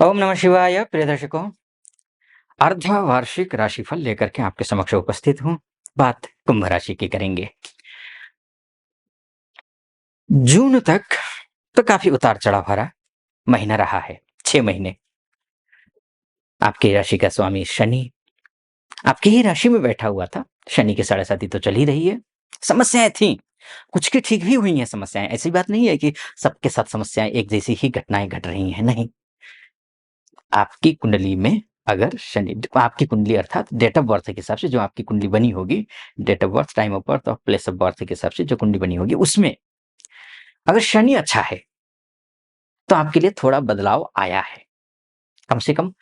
ओम नमः शिवाय। प्रिय दर्शकों, अर्धवार्षिक राशिफल लेकर के आपके समक्ष उपस्थित हूँ। बात कुंभ राशि की करेंगे। जून तक तो काफी उतार चढ़ाव भरा महीना रहा है। 6 महीने आपकी राशि का स्वामी शनि आपकी ही राशि में बैठा हुआ था। शनि की साढ़ेसाती तो चल ही रही है। समस्याएं थी, कुछ की ठीक भी हुई हैं समस्याएं। ऐसी बात नहीं है कि सबके साथ समस्याएं एक जैसी ही घटनाएं घट रही हैं, नहीं। आपकी कुंडली में अगर शनि, आपकी कुंडली अर्थात डेट ऑफ बर्थ के हिसाब से जो आपकी कुंडली बनी होगी, date of birth, time of birth और प्लेस ऑफ बर्थ के हिसाब से जो कुंडली बनी होगी, उसमें अगर शनि अच्छा है तो आपके लिए थोड़ा बदलाव आया है। कम से कम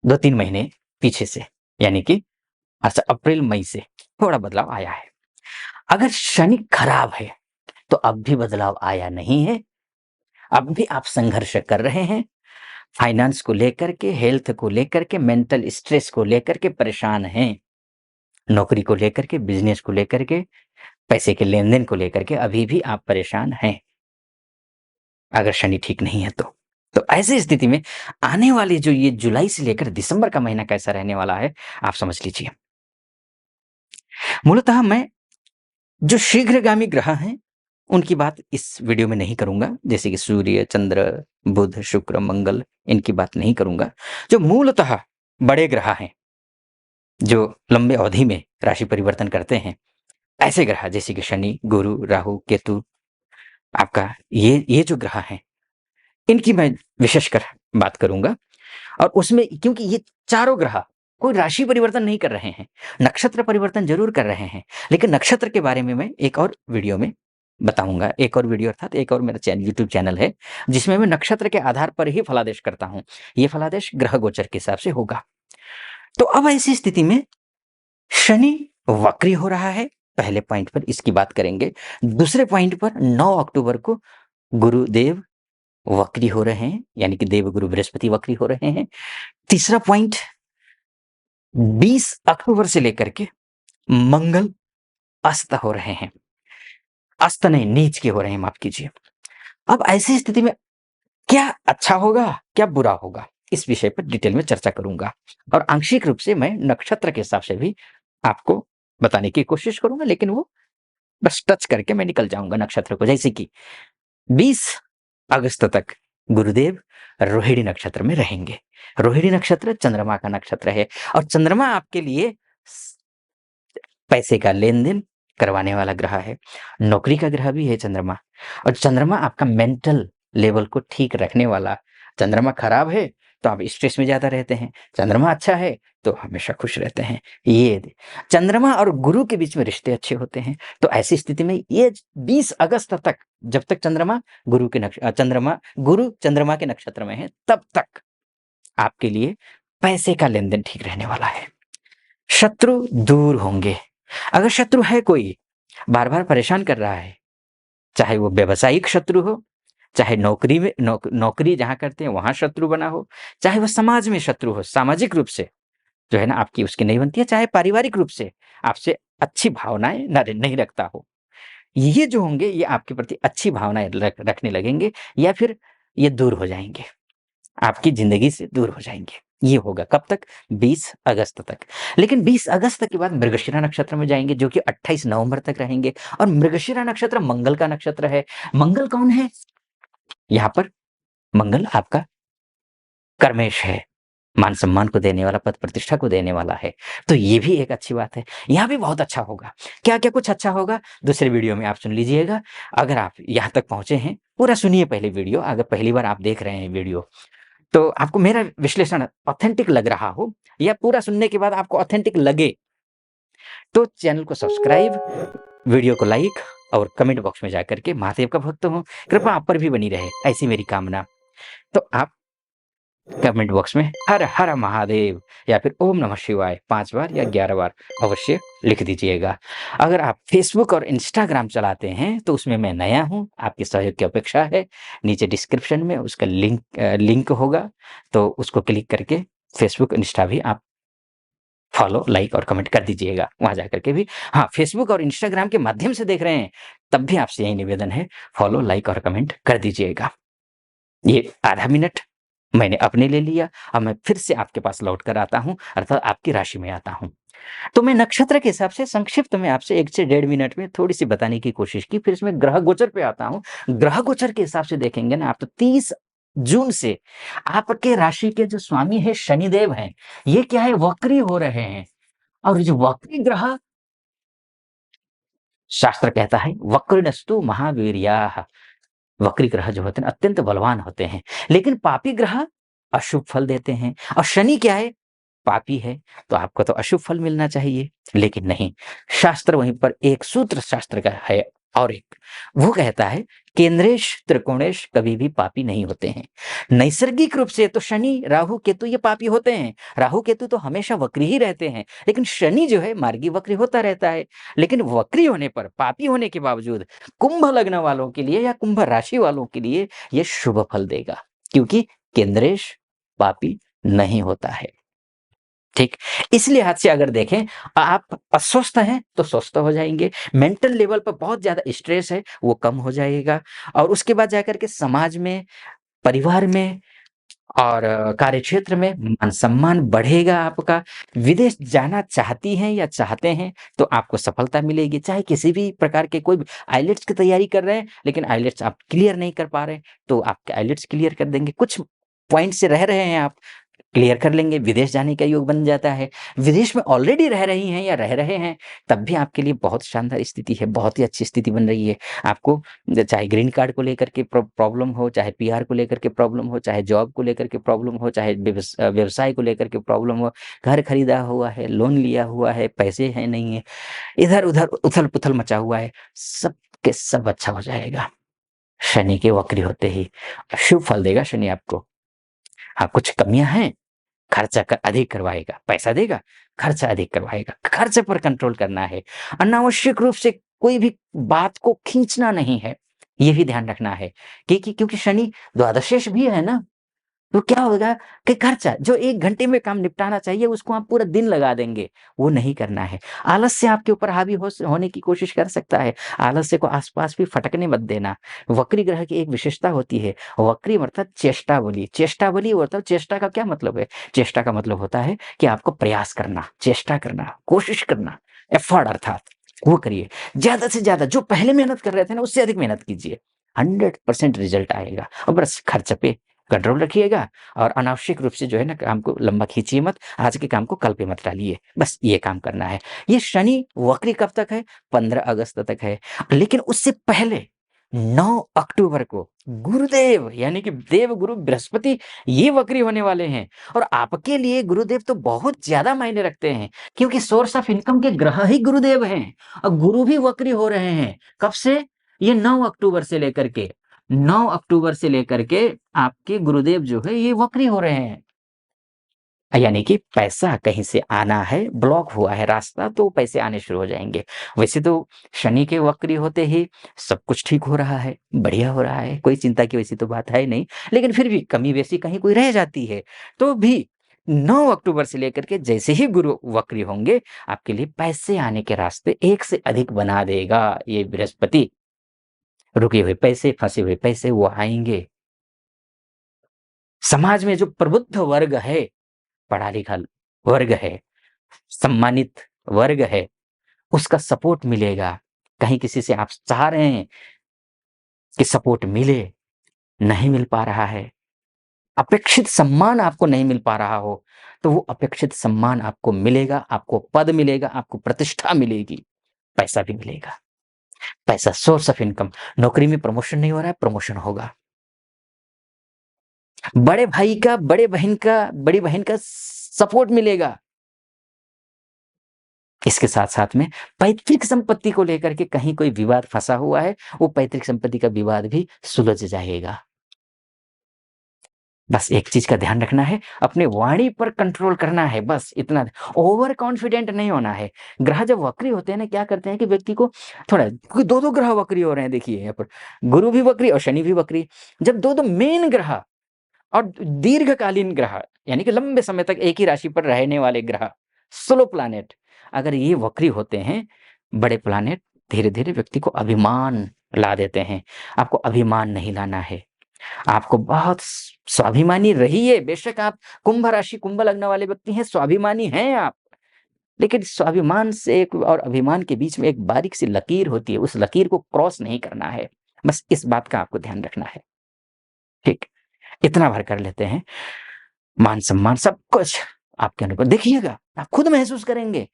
2-3 महीने पीछे से, यानी कि अच्छा अप्रैल मई से थोड़ा बदलाव आया है। अगर शनि खराब है तो अब भी बदलाव आया नहीं है। अब भी आप संघर्ष कर रहे हैं। फाइनेंस को लेकर के, हेल्थ को लेकर के, मेंटल स्ट्रेस को लेकर के परेशान हैं। नौकरी को लेकर के, बिजनेस को लेकर के, पैसे के लेन-देन को लेकर के अभी भी आप परेशान हैं, अगर शनि ठीक नहीं है तो। तो ऐसी स्थिति में आने वाली जो ये जुलाई से लेकर दिसंबर का महीना कैसा रहने वाला है, आप समझ लीजिए। मूलतः मैं जो शीघ्रगामी ग्रह हैं, उनकी बात इस वीडियो में नहीं करूँगा, जैसे कि सूर्य, चंद्र, बुध, शुक्र, मंगल, इनकी बात नहीं करूँगा। जो मूलतः बड़े ग्रह हैं, जो लंबे अवधि में राशि परिवर्तन करते हैं, ऐसे ग्रह जैसे कि शनि, गुरु, राहु, केतु, आपका ये जो ग्रह हैं, इनकी मैं विशेषकर बात करूँगा। और उसमें क्योंकि ये चारों ग्रह कोई राशि परिवर्तन नहीं कर रहे हैं, नक्षत्र परिवर्तन ज़रूर कर रहे हैं, लेकिन नक्षत्र के बारे में मैं एक और वीडियो में बताऊँगा। एक और वीडियो अर्थात एक और मेरा यूट्यूब चैनल है, जिसमें मैं नक्षत्र के आधार पर ही फलादेश करता हूँ। ये फलादेश ग्रह गोचर के हिसाब से होगा। तो अब ऐसी स्थिति में शनि वक्री हो रहा है, पहले पॉइंट पर इसकी बात करेंगे। दूसरे पॉइंट पर 9 अक्टूबर को गुरुदेव वक्री हो रहे हैं, यानी कि देवगुरु बृहस्पति वक्री हो रहे हैं। तीसरा पॉइंट, 20 अक्टूबर से लेकर के मंगल अस्त हो रहे हैं। अस्त नहीं, नीच के हो रहे हैं, माफ कीजिए। अब ऐसी स्थिति में क्या अच्छा होगा, क्या बुरा होगा, इस विषय पर डिटेल में चर्चा करूंगा। और आंशिक रूप से मैं नक्षत्र के हिसाब से भी आपको बताने की कोशिश करूंगा, लेकिन वो बस टच करके मैं निकल जाऊंगा नक्षत्र को। जैसे कि 20 अगस्त तक गुरुदेव रोहिणी नक्षत्र में रहेंगे। रोहिणी नक्षत्र चंद्रमा का नक्षत्र है, और चंद्रमा आपके लिए पैसे का लेन-देन करवाने वाला ग्रह है। नौकरी का ग्रह भी है चंद्रमा, और चंद्रमा आपका मेंटल लेवल को ठीक रखने वाला। चंद्रमा खराब है तो आप स्ट्रेस में ज़्यादा रहते हैं, चंद्रमा अच्छा है तो हमेशा खुश रहते हैं। चंद्रमा और गुरु के बीच में रिश्ते अच्छे होते हैं। तो ऐसी स्थिति में ये 20 अगस्त तक, जब तक चंद्रमा गुरु चंद्रमा के नक्षत्र में है, तब तक आपके लिए पैसे का लेन-देन ठीक रहने वाला है। शत्रु दूर होंगे। अगर शत्रु है कोई, बार-बार परेशान कर रहा है, चाहे वो व्यावसायिक शत्रु हो, चाहे नौकरी में नौकरी जहाँ करते हैं वहाँ शत्रु बना हो, चाहे वो समाज में शत्रु हो, सामाजिक रूप से जो है ना आपकी उसकी नहीं बनती है, चाहे पारिवारिक रूप से आपसे अच्छी भावनाएँ नहीं रखता हो। ये जो होंगे, ये आपके प्रति अच्छी भावनाएँ रखने लगेंगे, या फिर ये दूर हो जाएँगे। आपकी ज़िंदगी से दूर हो जाएँगे। ये होगा कब तक? 20 अगस्त तक। लेकिन 20 अगस्त के बाद मृगशिरा नक्षत्र में जाएँगे, जो कि 28 नवंबर तक रहेंगे, और मृगशिरा नक्षत्र मंगल का नक्षत्र है। मंगल कौन है? यहाँ पर मंगल आपका कर्मेश है, मान-सम्मान को देने वाला, पद-प्रतिष्ठा को देने वाला है। तो ये भी एक अच्छी बात है। यहाँ भी बहुत अच्छा होगा। क्या-क्या कुछ अच्छा होगा, दूसरे वीडियो में आप सुन लीजिएगा। अगर आप यहाँ तक पहुँचे हैं, पूरा सुनिए पहले वीडियो। अगर पहली बार आप देख रहे हैं वीडियो, तो आपको मेरा विश्लेषण ऑथेंटिक लग रहा हो, या पूरा सुनने के बाद आपको ऑथेंटिक लगे, तो चैनल को सब्सक्राइब, वीडियो को लाइक और कमेंट बॉक्स में जाकर के महादेव का भक्त हूँ, कृपा आप पर भी बनी रहे, ऐसी मेरी कामना। तो आप कमेंट बॉक्स में हर हर महादेव या फिर ओम नमः शिवाय 5 बार या 11 बार अवश्य लिख दीजिएगा। अगर आप फेसबुक और इंस्टाग्राम चलाते हैं तो उसमें मैं नया हूँ, आपके सहयोग की अपेक्षा है। नीचे डिस्क्रिप्शन में उसका लिंक होगा, तो उसको क्लिक करके फेसबुक, इंस्टा भी आप फॉलो, लाइक और कमेंट कर दीजिएगा वहाँ जाकर के भी। हाँ, फेसबुक और इंस्टाग्राम के माध्यम से देख रहे हैं, तब भी आपसे यही निवेदन है, फॉलो, लाइक और कमेंट कर दीजिएगा। ये आधा मिनट मैंने अपने ले लिया, अब मैं फिर से आपके पास लौट कर आता हूँ, अर्थात आपकी राशि में आता हूँ। तो मैं नक्षत्र के हिसाब से संक्षिप्त में आपसे 1 से डेढ़ मिनट में थोड़ी-सी बताने की कोशिश की, फिर इसमें ग्रह गोचर पे आता हूँ। ग्रह गोचर के हिसाब से देखेंगे ना आप, तो 30 जून से आपके राशि के जो स्वामी हैं शनिदेव हैं, ये क्या है, वक्री हो रहे हैं। और जो वक्री ग्रह, शास्त्र कहता है वक्रनस्तु महावीर्याः, वक्री ग्रह जो होते हैं अत्यंत बलवान होते हैं, लेकिन पापी ग्रह अशुभ फल देते हैं। और शनि क्या है, पापी है, तो आपको तो अशुभ फल मिलना चाहिए, लेकिन नहीं। शास्त्र वहीं पर एक सूत्र शास्त्र का है, और एक वो कहता है केंद्रेश त्रिकोणेश कभी भी पापी नहीं होते हैं। नैसर्गिक रूप से तो शनि राहु केतु ये पापी होते हैं, राहु केतु तो हमेशा वक्री ही रहते हैं, लेकिन शनि जो है मार्गी वक्री होता रहता है। लेकिन वक्री होने पर, पापी होने के बावजूद, कुंभ लग्न वालों के लिए या कुंभ राशि वालों के लिए ये शुभ फल देगा, क्योंकि केंद्रेश पापी नहीं होता है। ठीक, इस लिहाज से अगर देखें, आप अस्वस्थ हैं तो स्वस्थ हो जाएँगे, मेंटल लेवल पर बहुत ज़्यादा स्ट्रेस है वो कम हो जाएगा, और उसके बाद जाकर के समाज में, परिवार में और कार्यक्षेत्र में मान-सम्मान बढ़ेगा आपका। विदेश जाना चाहती हैं या चाहते हैं तो आपको सफलता मिलेगी, चाहे किसी भी प्रकार के कोई भी आइलेट्स की तैयारी कर रहे हैं, लेकिन आइलेट्स आप क्लियर नहीं कर पा रहे हैं, तो आपके आइलेट्स क्लियर कर देंगे। कुछ पॉइंट से रह रहे हैं आप, क्लियर कर लेंगे, विदेश जाने का योग बन जाता है। विदेश में ऑलरेडी रह रही हैं या रह रहे हैं, तब भी आपके लिए बहुत शानदार स्थिति है, बहुत ही अच्छी स्थिति बन रही है। आपको चाहे ग्रीन कार्ड को लेकर के प्रॉब्लम हो, चाहे पीआर को लेकर के प्रॉब्लम हो, चाहे जॉब को लेकर के प्रॉब्लम हो, चाहे व्यवसाय को लेकर के प्रॉब्लम हो, घर खरीदा हुआ है, लोन लिया हुआ है, पैसे हैं नहीं है, इधर-उधर उथल-पुथल मचा हुआ है, सब के सब अच्छा हो जाएगा। शनि के वक्री होते ही शुभ फल देगा शनि आपको। हाँ, कुछ कमियाँ हैं, खर्चा अधिक करवाएगा, पैसा देगा, खर्चा अधिक करवाएगा, खर्चे पर कंट्रोल करना है। अनावश्यक रूप से कोई भी बात को खींचना नहीं है, ये भी ध्यान रखना है। क्योंकि शनि द्वादशेश भी है ना, तो क्या होगा कि खर्चा जो 1 घंटे में काम निपटाना चाहिए उसको आप पूरा दिन लगा देंगे, वो नहीं करना है। आलस्य आपके ऊपर हावी होने की कोशिश कर सकता है, आलस्य को आस-पास भी फटकने मत देना। वक्री ग्रह की एक विशेषता होती है, वक्री अर्थात चेष्टा बली, चेष्टा बली मतलब चेष्टा का क्या मतलब है? चेष्टा का मतलब होता है कि आपको प्रयास करना, चेष्टा करना, कोशिश करना, एफर्ट अर्थात वो करिए। ज़्यादा से ज़्यादा जो पहले मेहनत कर रहे थे ना उससे अधिक मेहनत कीजिए, 100% रिज़ल्ट आएगा। और बस खर्च पे कंट्रोल रखिएगा, और अनावश्यक रूप से जो है ना काम को लंबा खींचिए मत, आज के काम को कल पे मत टालिए, बस ये काम करना है। ये शनि वक्री कब तक है? 15 अगस्त तक है, लेकिन उससे पहले 9 अक्टूबर को गुरुदेव यानी कि देवगुरु बृहस्पति ये वक्री होने वाले हैं, और आपके लिए गुरुदेव तो बहुत ज़्यादा मायने रखते हैं, क्योंकि सोर्स ऑफ इनकम के ग्रह ही गुरुदेव हैं, और गुरु भी वक्री हो रहे हैं। कब से? ये 9 अक्टूबर से लेकर के, 9 अक्टूबर से लेकर के आपके गुरुदेव जो है ये वक्री हो रहे हैं। यानी कि पैसा कहीं से आना है, ब्लॉक हुआ है रास्ता, तो पैसे आने शुरू हो जाएँगे। वैसे तो शनि के वक्री होते ही सब कुछ ठीक हो रहा है, बढ़िया हो रहा है, कोई चिंता की वैसी तो बात है नहीं। लेकिन फिर भी कमी-बेशी कहीं कोई रह जाती है, तो भी 9 अक्टूबर से लेकर के जैसे ही गुरु वक्री होंगे, आपके लिए पैसे आने के रास्ते एक से अधिक बना देगा ये बृहस्पति। रुके हुए पैसे, फँसे हुए पैसे वो आएँगे। समाज में जो प्रबुद्ध वर्ग है, पढ़ा-लिखा वर्ग है, सम्मानित वर्ग है, उसका सपोर्ट मिलेगा। कहीं किसी से आप चाह रहे हैं कि सपोर्ट मिले, नहीं मिल पा रहा है, अपेक्षित सम्मान आपको नहीं मिल पा रहा हो, तो वो अपेक्षित सम्मान आपको मिलेगा, आपको पद मिलेगा, आपको प्रतिष्ठा मिलेगी, पैसा भी मिलेगा। पैसा सोर्स ऑफ इनकम, नौकरी में प्रमोशन नहीं हो रहा है, प्रमोशन होगा। बड़े भाई का, बड़े बहन का, बड़ी बहन का सपोर्ट मिलेगा। इसके साथ-साथ में पैतृक संपत्ति को लेकर के कहीं कोई विवाद फँसा हुआ है, वो पैतृक संपत्ति का विवाद भी सुलझ जाएगा। बस एक चीज़ का ध्यान रखना है, अपनी वाणी पर कंट्रोल करना है, बस इतना। ओवर कॉन्फिडेंट नहीं होना है। ग्रह जब वक्री होते हैं ना, क्या करते हैं कि व्यक्ति को थोड़ा, क्योंकि 2-2 ग्रह वक्री हो रहे हैं देखिए यहाँ पर, गुरु भी वक्री और शनि भी वक्री। जब 2-2 मेन ग्रह और दीर्घकालीन ग्रह, यानी कि लंबे समय तक एक ही राशि पर रहने वाले ग्रह, स्लो प्लैनेट, अगर ये वक्री होते हैं, बड़े प्लैनेट, धीरे-धीरे व्यक्ति को अभिमान ला देते हैं। आपको अभिमान नहीं लाना है। आपको बहुत स्वाभिमानी रहिए, बेशक आप कुंभ राशि, कुंभ लग्न वाले व्यक्ति हैं, स्वाभिमानी हैं आप। लेकिन स्वाभिमान से एक और अभिमान के बीच में एक बारीक सी लकीर होती है, उस लकीर को क्रॉस नहीं करना है। बस इस बात का आपको ध्यान रखना है, ठीक? इतना भर कर लेते हैं, मान-सम्मान सब कुछ आपके अनुकूल देखिएगा, आप खुद महसूस करेंगे।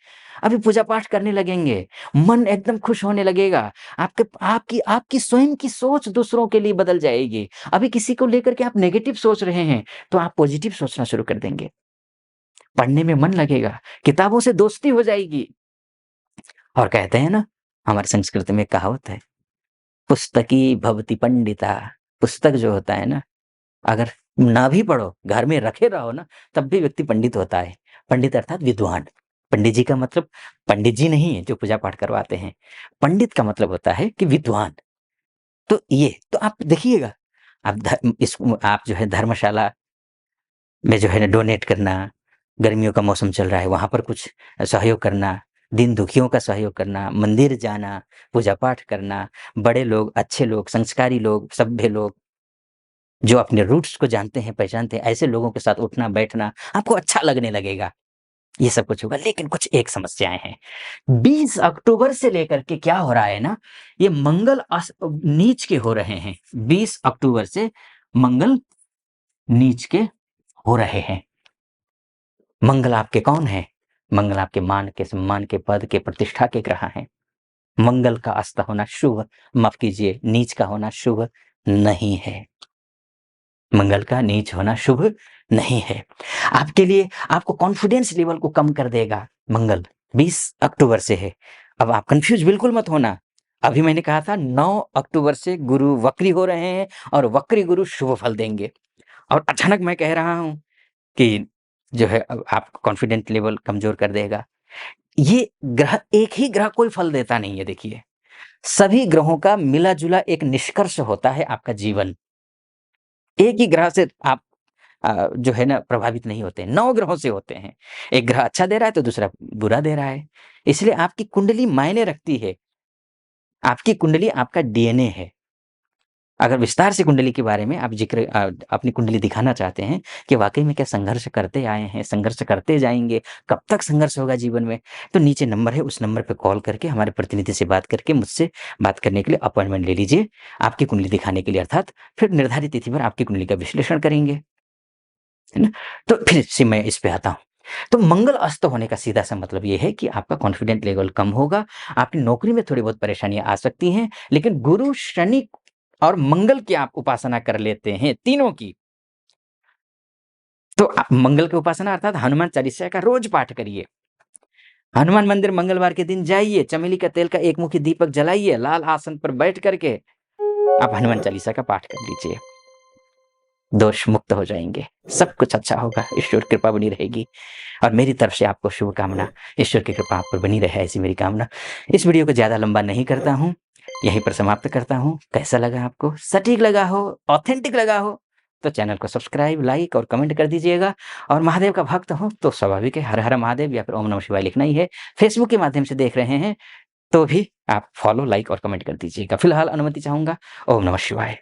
अभी पूजा-पाठ करने लगेंगे, मन एकदम खुश होने लगेगा। आपके आपकी आपकी स्वयं की सोच दूसरों के लिए बदल जाएगी। अभी किसी को लेकर के आप नेगेटिव सोच रहे हैं, तो आप पॉजिटिव सोचना शुरू कर देंगे। पढ़ने में मन लगेगा, किताबों से दोस्ती हो जाएगी। और कहते हैं ना, हमारी संस्कृति में एक कहावत है, पुस्तकी भवति पंडिता। पुस्तक जो होता है ना, अगर ना भी पढ़ो, घर में रखे रहो ना, तब भी व्यक्ति पंडित होता है। पंडित अर्थात विद्वान। पंडित जी का मतलब पंडित जी नहीं है जो पूजा-पाठ करवाते हैं। पंडित का मतलब होता है कि विद्वान। तो ये तो आप देखिएगा, आप जो है धर्मशाला में जो है ना डोनेट करना, गर्मियों का मौसम चल रहा है, वहाँ पर कुछ सहयोग करना, दीन दुखियों का सहयोग करना, मंदिर जाना, पूजा-पाठ करना, बड़े लोग, अच्छे लोग, संस्कारी लोग, सभ्य लोग, जो अपने रूट्स को जानते हैं, पहचानते हैं, ऐसे लोगों के साथ उठना-बैठना आपको अच्छा लगने लगेगा। ये सब कुछ होगा, लेकिन कुछ एक समस्याएँ हैं। 20 अक्टूबर से लेकर के क्या हो रहा है ना, ये मंगल नीच के हो रहे हैं। 20 अक्टूबर से मंगल नीच के हो रहे हैं। मंगल आपके कौन है? मंगल आपके मान के, सम्मान के, पद के, प्रतिष्ठा के ग्रह हैं। मंगल का अस्त होना शुभ, माफ कीजिए, नीच का होना शुभ नहीं है। मंगल का नीच होना शुभ नहीं है। आपके लिए आपको कॉन्फिडेंस लेवल को कम कर देगा मंगल, 20 अक्टूबर से है। अब आप कन्फ्यूज़ बिल्कुल मत होना। अभी मैंने कहा था 9 अक्टूबर से गुरु वक्री हो रहे हैं और वक्री गुरु शुभ फल देंगे। और अचानक मैं कह रहा हूँ कि जो है अब आपका कॉन्फिडेंट लेवल कमज़ोर कर देगा। ये ग्रह, एक ही ग्रह कोई फल देता नहीं है देखिए। सभी ग्रहों का मिला-जुला एक निष्कर्ष होता है आपका जीवन। एक ही ग्रह से आप जो है ना प्रभावित नहीं होते हैं, 9 ग्रहों से होते हैं। एक ग्रह अच्छा दे रहा है तो दूसरा बुरा दे रहा है। इसलिए आपकी कुंडली मायने रखती है। आपकी कुंडली आपका डीएनए है। अगर विस्तार से कुंडली के बारे में आप अपनी कुंडली दिखाना चाहते हैं कि वाक़ई में क्या संघर्ष करते आए हैं, संघर्ष करते जाएँगे, कब तक संघर्ष होगा जीवन में, तो नीचे नंबर है, उस नंबर पे कॉल करके हमारे प्रतिनिधि से बात करके मुझसे बात करने के लिए अपॉइंटमेंट ले लीजिए, आपकी कुंडली दिखाने के लिए अर्थात फिर निर्धारित तिथि पर आपकी कुंडली का विश्लेषण करेंगे। है ना? तो फिर से मैं इस पे आता हूँ। तो मंगल अस्त होने का सीधा-सा मतलब ये है कि आपका कॉन्फिडेंट लेवल कम होगा, आपकी नौकरी में थोड़ी बहुत परेशानियाँ आ सकती हैं, लेकिन गुरु, शनि और मंगल की आप उपासना कर लेते हैं, तीनों की। तो आप मंगल की उपासना अर्थात हनुमान चालीसा का रोज़ पाठ करिए। हनुमान मंदिर मंगलवार के दिन जाइए, चमेली का तेल का एक मुखी दीपक जलाइए, लाल आसन पर बैठ कर के आप हनुमान चालीसा का पाठ कर लीजिए। दोष मुक्त हो जाएँगे, सब कुछ अच्छा होगा, ईश्वर की कृपा बनी रहेगी। और मेरी तरफ से आपको शुभकामना, ईश्वर की कृपा आप पर बनी रहे ऐसी मेरी कामना। इस वीडियो को ज़्यादा लंबा नहीं करता हूँ, यहीं पर समाप्त करता हूँ। कैसा लगा आपको? सटीक लगा हो, ऑथेंटिक लगा हो, तो चैनल को सब्सक्राइब, लाइक और कमेंट कर दीजिएगा। और महादेव का भक्त हो तो स्वाभाविक है हर हर महादेव या फिर ओम नमः शिवाय लिखना ही है। फेसबुक के माध्यम से देख रहे हैं तो भी आप फॉलो, लाइक और कमेंट कर दीजिएगा। फिलहाल अनुमति चाहूँगा। ओम नमः शिवाय।